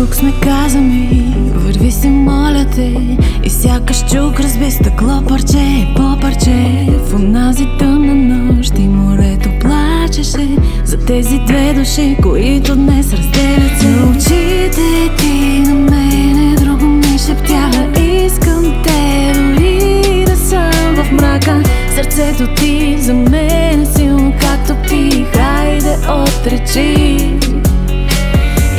тук сме казани, върви си, моля те. И сякаш чук разби стъкло парче по парче. В онази тъмна нощ и морето плачеше за тези две души, които днес разделят се. Очите ти на мене друго ми шептяха: искам те, дори да съм в мрака. Сърцето ти за мен е силно както ти, хайде отречи.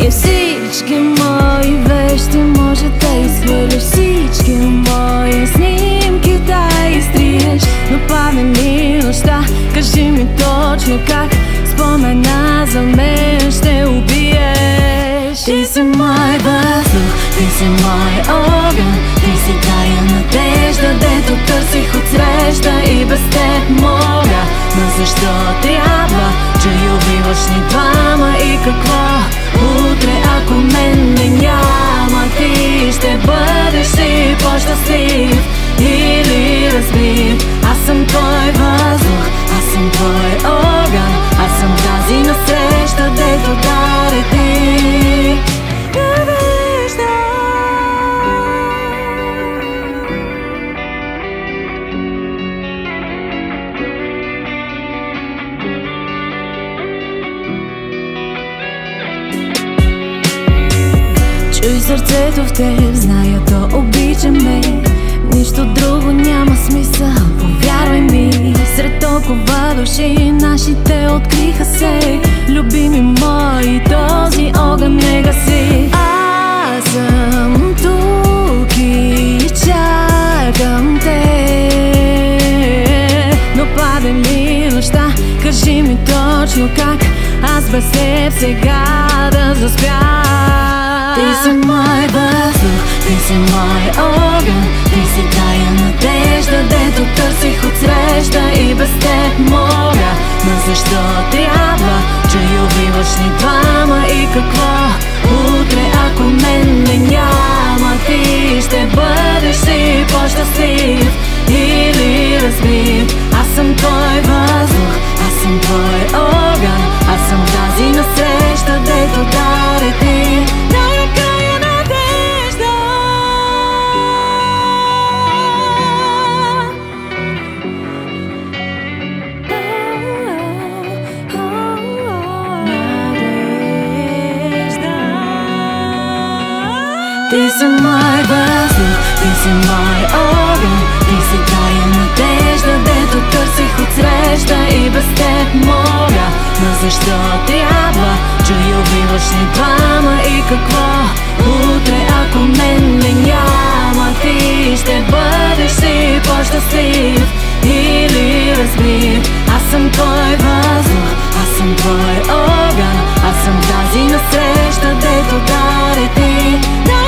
И всички мои вещи може да извалиш, всички мои снимки да изтриеш. Но памени нощта, кажи ми точно как спомена за мен ще убиеш. Ти си мой въздух, ти си мой огън, ти си тая надежда, дето търсих отсреща и без теб мога. Но защо трябва, че убиваш ни двама и какво? Утре, ако мен не няма, ти ще бъдеш ли по-щастлив или разбит? Аз съм твой въздух, аз съм твой огън, аз съм тази насреща, дето даре ти надежда. Чуй сърцето в теб, зная то обича ме. Нищо друго няма смисъл, повярвай ми. Сред толкова души нашите откриха се. Любими мои, този огън не гаси. Аз съм тук и чакам те. Но паде ли нощта, кажи ми точно как аз без теб сега да заспя. Ти си мой въздух, ти си мой огън, ти си тая надежда, дето търсих отсреща и без теб мога. Но защо трябва, че убиваш ни двама и какво? Утре, ако мен не няма, ти ще бъдеш ли по-щастлив или разбит? Аз съм твой въздух, аз съм твой огън, аз съм тази насреща, дето даре ти. Ти си мой въздух, ти си мой огън, ти си тая надежда, дето търсих отсреща и без теб мога. Но защо трябва, че убиваш ни двама и какво? Утре, ако мен не няма, ти ще бъдеш ли по-щастлив или разбит? Аз съм твой въздух, аз съм твой огън, аз съм тази насреща, дето даре ти. Надежда.